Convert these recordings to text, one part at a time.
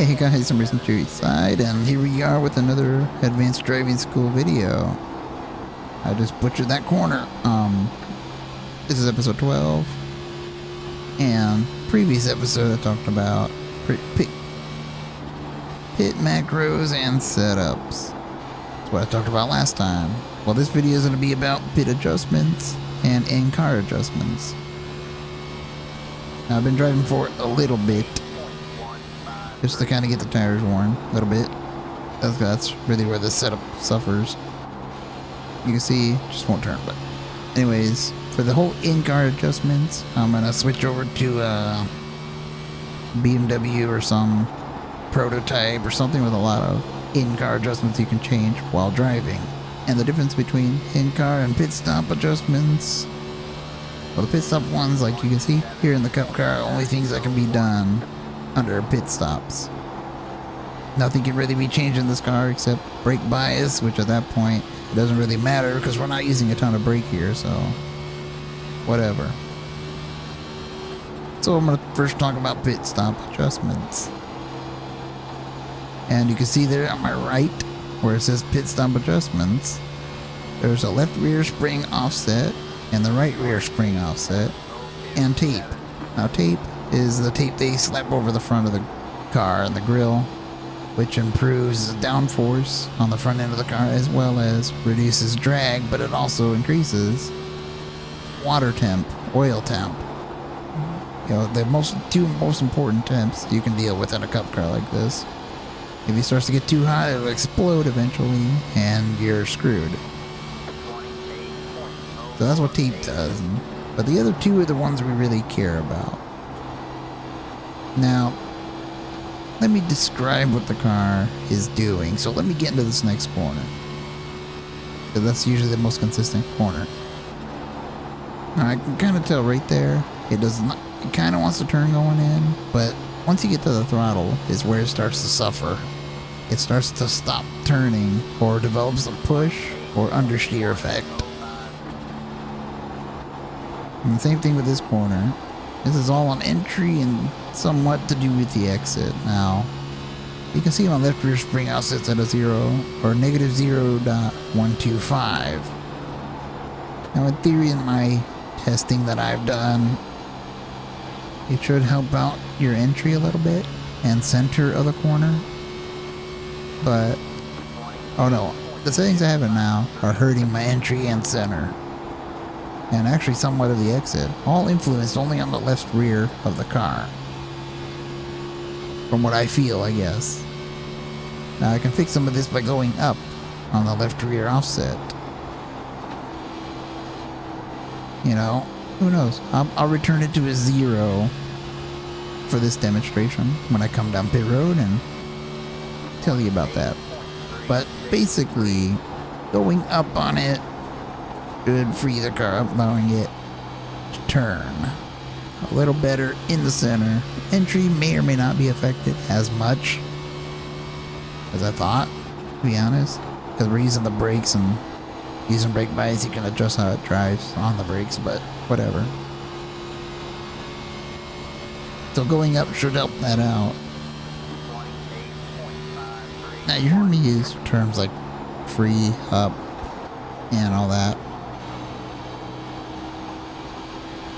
Hey guys, I'm Racing Side, and here we are with another advanced driving school video. I just butchered that corner. This is episode 12, and previous episode I talked about pit macros and setups. That's what I talked about last time. Well, this video is going to be about pit adjustments and in-car adjustments. Now, I've been driving for a little bit, just to kind of get the tires worn a little bit. That's really where the setup suffers. You can see, just won't turn, but anyways, for the whole in-car adjustments, I'm gonna switch over to BMW or some prototype or something with a lot of in-car adjustments you can change while driving. And the difference between in-car and pit stop adjustments, well, the pit stop ones, like you can see here in the Cup car, are only things that can be done under pit stops. Nothing can really be changed in this car except brake bias, which at that point it doesn't really matter because we're not using a ton of brake here, so whatever. So I'm gonna first talk about pit stop adjustments. And you can see there on my right where it says pit stop adjustments, there's a left rear spring offset and the right rear spring offset and tape. Now tape is the tape they slap over the front of the car and the grille, which improves downforce on the front end of the car as well as reduces drag, but it also increases water temp, oil temp. You know, the two most important temps you can deal with in a Cup car like this. If it starts to get too hot, it'll explode eventually and you're screwed. So that's what tape does. But the other two are the ones we really care about. Now, let me describe what the car is doing. So let me get into this next corner, because that's usually the most consistent corner. Now, I can kind of tell right there, it does not. It kind of wants to turn going in, but once you get to the throttle is where it starts to suffer. It starts to stop turning or develops a push or understeer effect. And the same thing with this corner. This is all on entry and somewhat to do with the exit. Now, you can see my left rear spring offset's at a 0 or negative 0.125. Now, in theory, in my testing that I've done, it should help out your entry a little bit and center of the corner. But, oh no, the settings I have it now are hurting my entry and center. And actually somewhat of the exit, all influenced only on the left rear of the car. From what I feel, I guess. Now I can fix some of this by going up on the left rear offset. You know, who knows? I'll return it to a 0 for this demonstration when I come down pit road and tell you about that. But basically, going up on it should free the car up, allowing it to turn a little better in the center. Entry may or may not be affected as much as I thought, to be honest, because we're using the brakes and using brake bias. You can adjust how it drives on the brakes, but whatever. So going up should help that out. Now you heard me use terms like free, up, and all that.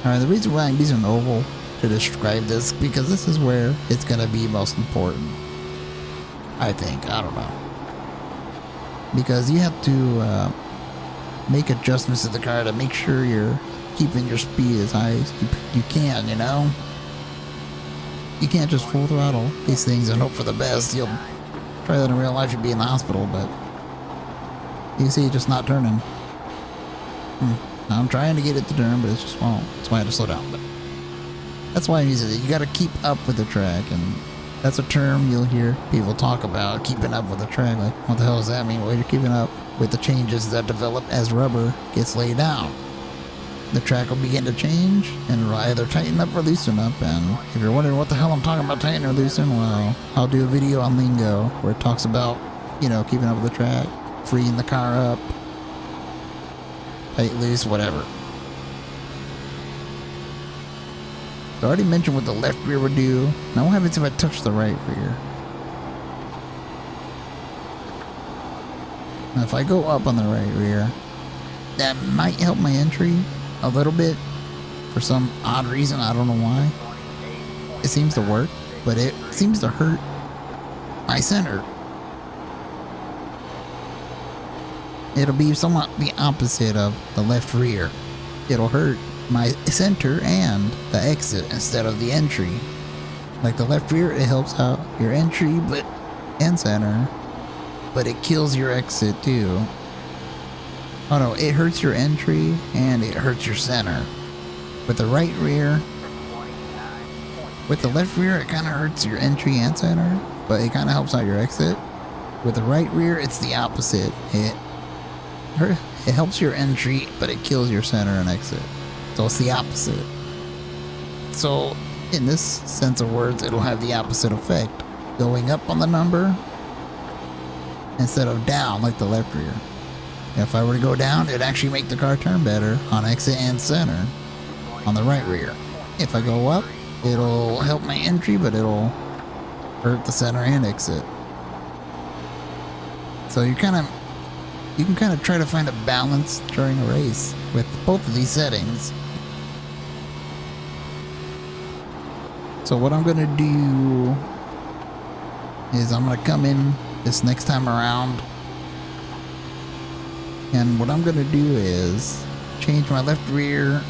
Alright, the reason why I'm using an oval to describe this, because this is where it's going to be most important. I think. I don't know. Because you have to make adjustments to the car to make sure you're keeping your speed as high as you can, you know? You can't just full throttle these things and hope for the best. You'll try that in real life, you'd be in the hospital, but you can see it just not turning. I'm trying to get it to turn, but it just won't. That's why I had to slow down. But that's why I'm using it. You got to keep up with the track, and that's a term you'll hear people talk about, keeping up with the track. Like, what the hell does that mean? Well, you're keeping up with the changes that develop as rubber gets laid down. The track will begin to change, and it'll either tighten up or loosen up. And if you're wondering what the hell I'm talking about tightening or loosen, well, I'll do a video on lingo where it talks about, you know, keeping up with the track, freeing the car up, tight, loose, whatever. So I already mentioned what the left rear would do. Now what happens if I touch the right rear? Now if I go up on the right rear, that might help my entry a little bit. For some odd reason, I don't know why. It seems to work, but it seems to hurt my center. It'll be somewhat the opposite of the left rear. It'll hurt my center and the exit instead of the entry. Like the left rear, it helps out your entry and center, but it kills your exit too. Oh no, it hurts your entry and it hurts your center. With the right rear, with the left rear, it kind of hurts your entry and center, but it kind of helps out your exit. With the right rear, it's the opposite. It helps your entry, but it kills your center and exit. So it's the opposite. So in this sense of words, it'll have the opposite effect. Going up on the number instead of down like the left rear. If I were to go down, it'd actually make the car turn better on exit and center on the right rear. If I go up, it'll help my entry, but it'll hurt the center and exit. So you can kind of try to find a balance during a race with both of these settings. So what I'm gonna do is I'm gonna come in this next time around, and what I'm gonna do is change my left rear,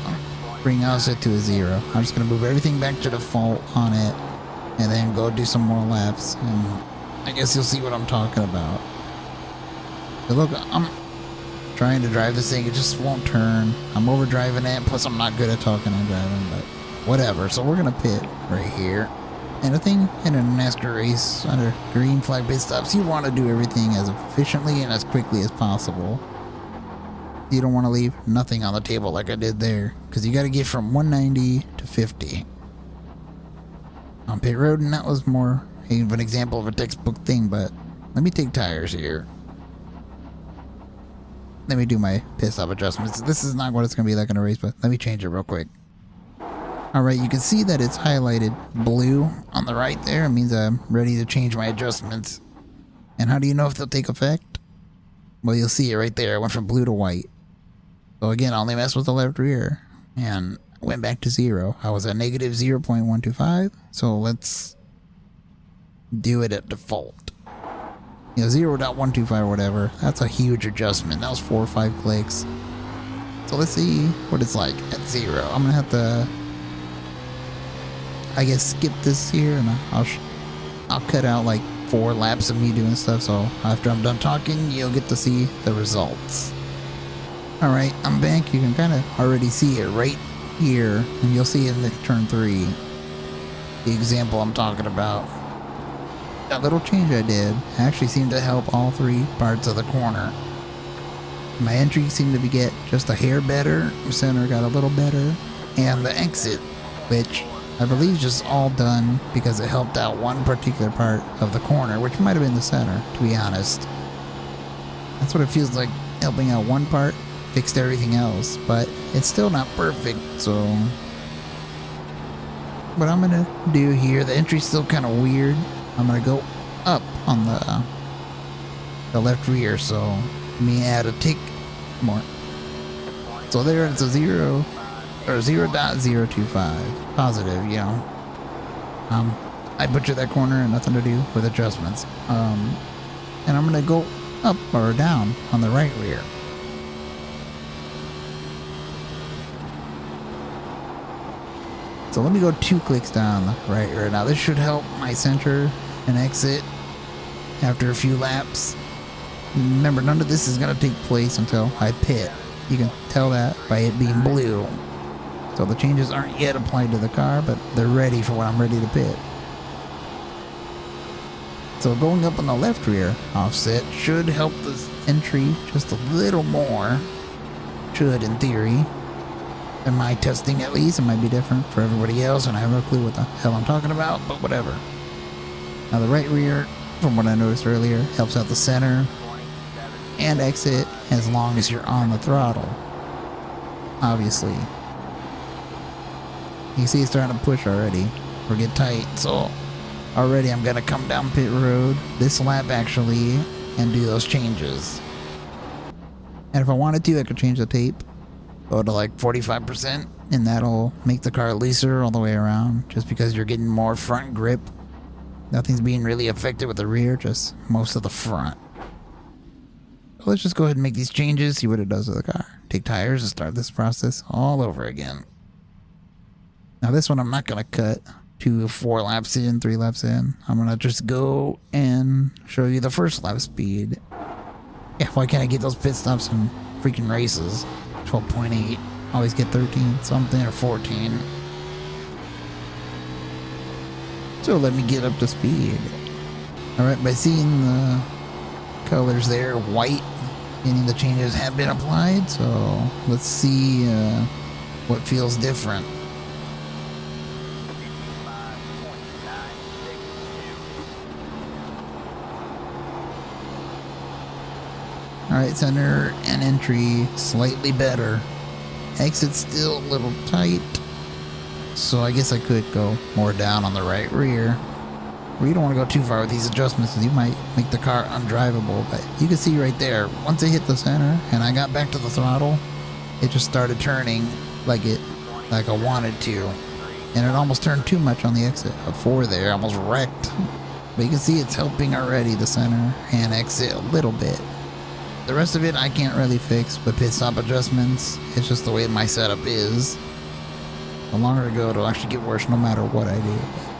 bring offset to a 0. I'm just gonna move everything back to default on it, and then go do some more laps, and I guess you'll see what I'm talking about. But look, I'm trying to drive this thing, it just won't turn. I'm overdriving it, plus I'm not good at talking and driving, but whatever. So we're gonna pit right here. And the thing in a NASCAR race under green flag pit stops, you want to do everything as efficiently and as quickly as possible. You don't want to leave nothing on the table like I did there, because you got to get from 190 to 50 on pit road, and that was more of an example of a textbook thing. But let me take tires here. Let me do my pit stop adjustments. This is not what it's going to be like in a race, but let me change it real quick. Alright, you can see that it's highlighted blue on the right there. It means I'm ready to change my adjustments. And how do you know if they'll take effect? Well, you'll see it right there. I went from blue to white. So again, I only messed with the left rear and went back to 0. I was at negative 0.125. So let's do it at default. You know, 0.125 or whatever. That's a huge adjustment. That was 4 or 5 clicks. So let's see what it's like at 0. I'm gonna have to, I guess, skip this here, and I'll cut out like 4 laps of me doing stuff, so after I'm done talking, you'll get to see the results. Alright, I'm back. You can kind of already see it right here, and you'll see in the turn 3 the example I'm talking about. That little change I did actually seemed to help all 3 parts of the corner. My entry seemed to get just a hair better, center got a little better, and the exit, which I believe is just all done because it helped out one particular part of the corner, which might have been the center, to be honest. That's what it feels like, helping out one part fixed everything else, but it's still not perfect. So what I'm gonna do here, the entry's still kind of weird. I'm gonna go up on the left rear, so let me add a tick more. So there it's a 0 or 0.025 positive, you know. I butchered that corner and nothing to do with adjustments. And I'm gonna go up or down on the right rear. So let me go 2 clicks down the right rear. Now this should help my center and exit after a few laps. Remember, none of this is gonna take place until I pit. You can tell that by it being blue. So the changes aren't yet applied to the car, but they're ready for when I'm ready to pit. So going up on the left rear offset should help the entry just a little more. Should, in theory. In my testing at least, it might be different for everybody else, and I have no clue what the hell I'm talking about, but whatever. Now the right rear, from what I noticed earlier, helps out the center and exit as long as you're on the throttle. Obviously. You see it's starting to push already, or get tight, so already I'm gonna come down pit road this lap actually and do those changes. And if I wanted to, I could change the tape. Go to like 45%, and that'll make the car looser all the way around, just because you're getting more front grip. Nothing's being really affected with the rear, just most of the front. So let's just go ahead and make these changes, see what it does to the car. Take tires and start this process all over again. Now this one I'm not going to cut to 4 laps in, 3 laps in. I'm going to just go and show you the first lap speed. Yeah, why can't I get those pit stops in freaking races? 12.8. Always get 13 something or 14. So let me get up to speed. Alright, by seeing the colors there, white, meaning the changes have been applied. So let's see what feels different. Alright, center and entry slightly better. Exit still a little tight. So I guess I could go more down on the right rear. We don't want to go too far with these adjustments because you might make the car undrivable. But you can see right there, once I hit the center and I got back to the throttle, it just started turning like I wanted to. And it almost turned too much on the exit of 4 there, almost wrecked. But you can see it's helping already, the center and exit a little bit. The rest of it I can't really fix with pit stop adjustments. It's just the way my setup is. The longer I go, it'll actually get worse no matter what I do.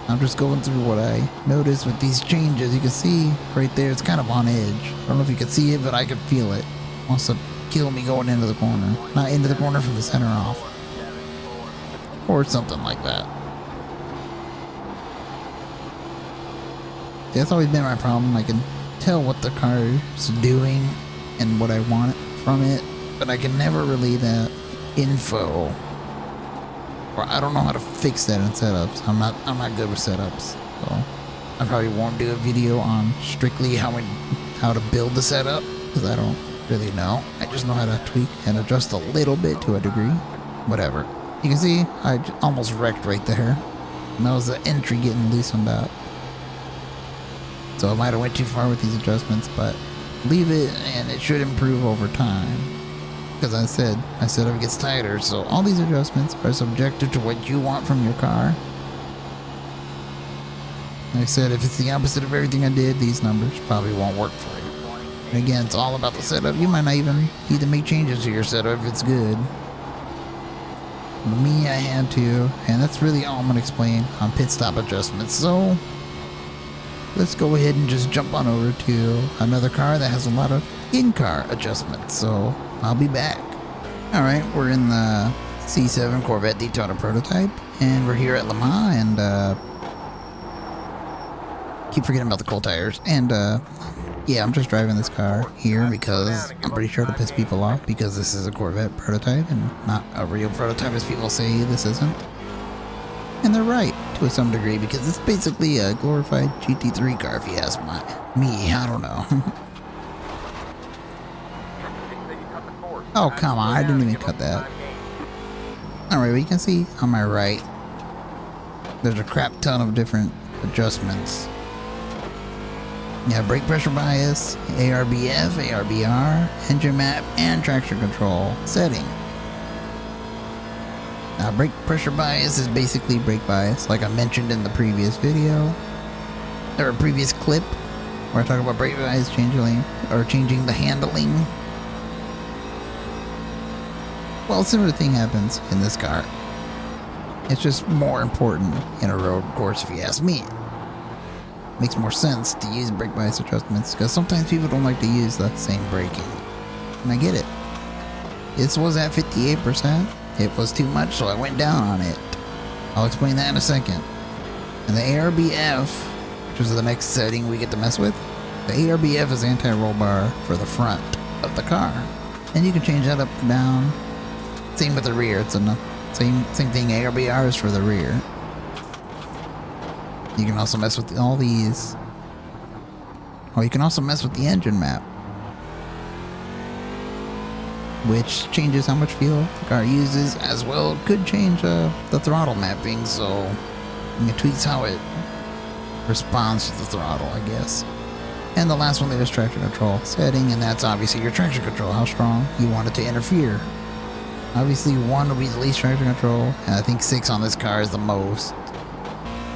I'm just going through what I noticed with these changes. You can see right there, it's kind of on edge. I don't know if you can see it, but I can feel it. It wants to kill me going into the corner. Not into the corner from the center off. Or something like that. That's always been my problem. I can tell what the car is doing and what I want from it, but I can never relay that info. Or I don't know how to fix that in setups. I'm not good with setups. So I probably won't do a video on strictly how to build the setup, because I don't really know. I just know how to tweak and adjust a little bit to a degree. Whatever. You can see I almost wrecked right there. And that was the entry getting loosened up. So I might have went too far with these adjustments, but leave it and it should improve over time. Because I said my setup gets tighter, so all these adjustments are subjective to what you want from your car. Like I said, if it's the opposite of everything I did, these numbers probably won't work for you. And again, it's all about the setup. You might not even need to make changes to your setup if it's good. Me, I had to, and that's really all I'm going to explain on pit stop adjustments. So let's go ahead and just jump on over to another car that has a lot of in-car adjustments. So I'll be back. Alright, we're in the C7 Corvette Daytona prototype, and we're here at Le Mans, and keep forgetting about the cold tires. And yeah, I'm just driving this car here because I'm pretty sure to piss people off, because this is a Corvette prototype and not a real prototype as people say this isn't. And they're right to some degree, because it's basically a glorified GT3 car if you ask me. I don't know. Oh, come on, I didn't even cut that. Alright, well, you can see on my right, there's a crap ton of different adjustments. You have brake pressure bias, ARBF, ARBR, engine map, and traction control setting. Now, brake pressure bias is basically brake bias, like I mentioned in the previous video, or a previous clip, where I talk about brake bias changing the handling. Well, a similar thing happens in this car. It's just more important in a road course, if you ask me. Makes more sense to use brake bias adjustments, because sometimes people don't like to use the same braking. And I get it. This was at 58%. It was too much, so I went down on it. I'll explain that in a second. And the ARBF, which is the next setting we get to mess with, the ARBF is anti-roll bar for the front of the car. And you can change that up and down. Same with the rear. It's same thing. ARBR is for the rear. You can also mess with all these. Oh, you can also mess with the engine map, which changes how much fuel the car uses, as well. It could change the throttle mapping, so it tweaks how it responds to the throttle, I guess. And the last one there is traction control setting, and that's obviously your traction control, how strong you want it to interfere. Obviously 1 will be the least traction control, and I think 6 on this car is the most.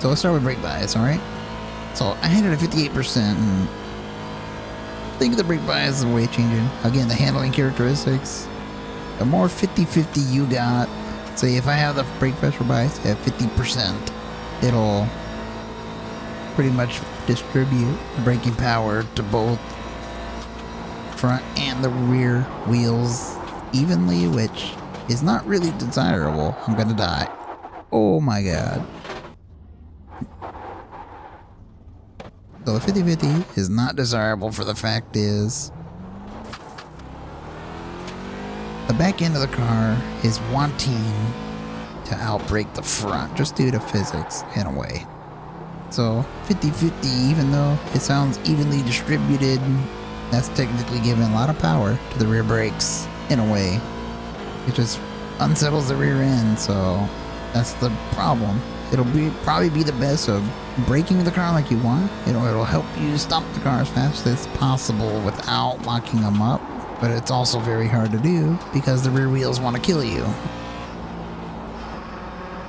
So let's start with brake bias, alright? So I had it at 58%, and I think the brake bias is way changing. Again, the handling characteristics. The more 50-50 you got, say if I have the brake pressure bias at 50%, it'll pretty much distribute braking power to both front and the rear wheels evenly, which is not really desirable. I'm gonna die. Oh my god. So the 50-50 is not desirable, for the fact is the back end of the car is wanting to outbrake the front just due to physics in a way. So 50-50, even though it sounds evenly distributed, that's technically giving a lot of power to the rear brakes in a way. It just unsettles the rear end, so that's the problem. It'll probably be the best of braking the car like you want. It'll help you stop the car as fast as possible without locking them up, but it's also very hard to do because the rear wheels want to kill you.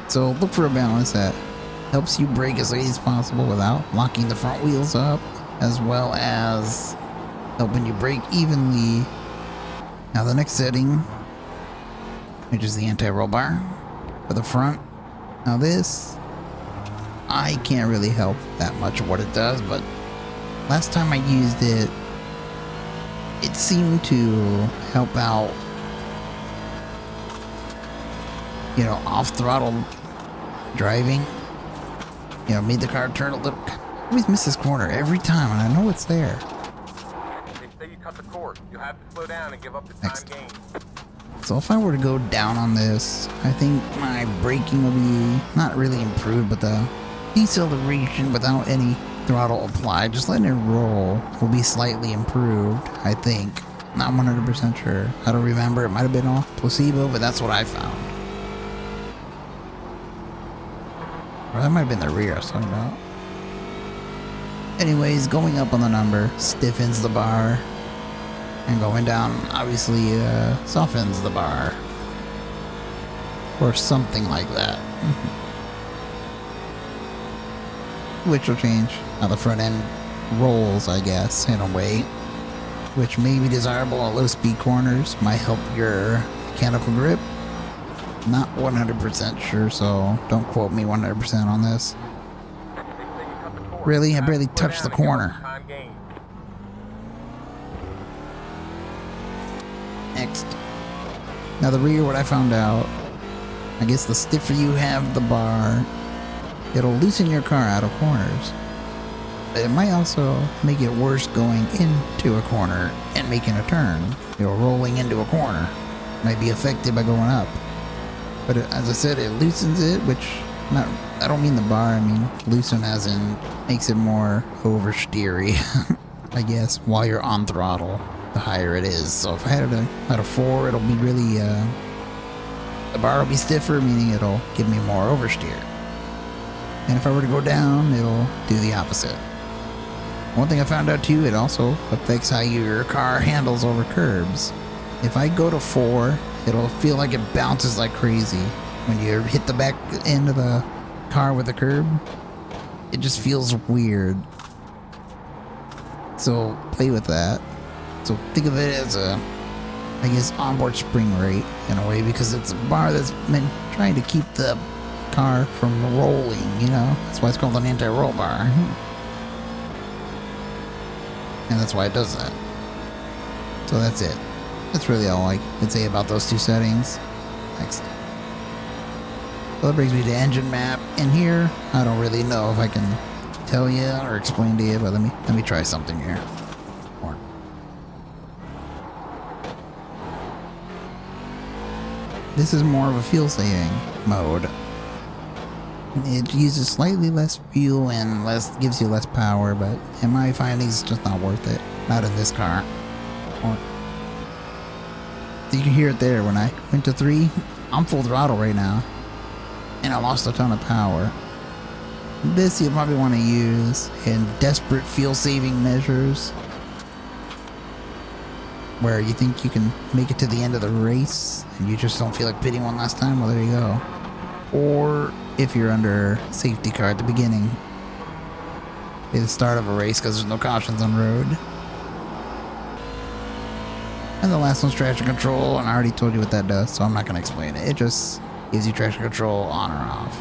So look for a balance that helps you brake as late as possible without locking the front wheels up, as well as helping you brake evenly. Now the next setting, which is the anti-roll bar for the front. Now this, I can't really help that much of what it does, but last time I used it, it seemed to help out, off throttle driving. Made the car turn a little. I always miss this corner every time, and I know it's there. They say you cut the cord. You have to slow down and give up the time gain. So if I were to go down on this, I think my braking will be not really improved, but the deceleration without any throttle applied, just letting it roll, will be slightly improved, I think. Not 100% sure. I don't remember. It might have been a placebo, but that's what I found. Or that might have been the rear I was talking about. Anyways, going up on the number stiffens the bar, and going down obviously softens the bar, or something like that. Which will change how the front end rolls, I guess, in a way, which may be desirable at low speed corners, might help your mechanical grip. Not 100% sure, so don't quote me 100% on this. Really? I barely touched the corner. Next. Now the rear, what I found out, I guess the stiffer you have the bar, it'll loosen your car out of corners. But it might also make it worse going into a corner and making a turn. Rolling into a corner might be affected by going up. But as I said, it loosens it, which I don't mean the bar, I mean loosen as in makes it more oversteery, I guess, while you're on throttle, the higher it is. So if I had it at a 4, it'll be really, the bar will be stiffer, meaning it'll give me more oversteer. And if I were to go down, it'll do the opposite. One thing I found out too, it also affects how your car handles over curbs. If I go to 4, it'll feel like it bounces like crazy. When you hit the back end of the car with the curb, it just feels weird. So play with that. So think of it as a, I guess, onboard spring rate in a way, because it's a bar that's been trying to keep the car from rolling, That's why it's called an anti-roll bar. And that's why it does that. So that's it. That's really all I could say about those two settings. Next. So that brings me to engine map. And here, I don't really know if I can tell you or explain to you, but let me try something here. This is more of a fuel-saving mode. It uses slightly less fuel and gives you less power, but in my findings, it's just not worth it. Not in this car. You can hear it there. When I went to 3, I'm full throttle right now, and I lost a ton of power. This you probably want to use in desperate fuel-saving measures, where you think you can make it to the end of the race and you just don't feel like pitting one last time. Well, there you go. Or if you're under safety car at the beginning, at the start of a race, because there's no cautions on road. And the last one's traction control, and I already told you what that does, so I'm not going to explain it. It just gives you traction control on or off.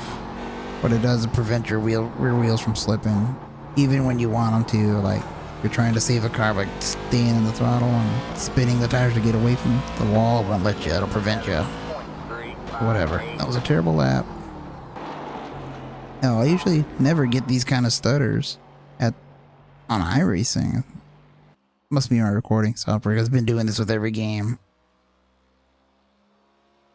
What it does is prevent your rear wheels from slipping, even when you want them to. Like, you're trying to save a car by staying in the throttle and spinning the tires to get away from the wall. It won't let you. It'll prevent you. Whatever. That was a terrible lap. No, I usually never get these kind of stutters on iRacing. Must be my recording software. I've been doing this with every game.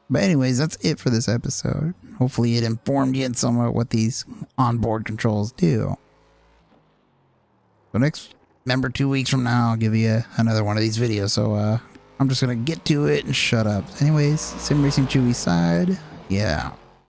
But anyways, that's it for this episode. Hopefully it informed you in somewhat what these onboard controls do. So remember 2 weeks from now, I'll give you another one of these videos. So I'm just going to get to it and shut up. Anyways, Sim Racing Chewy side. Yeah.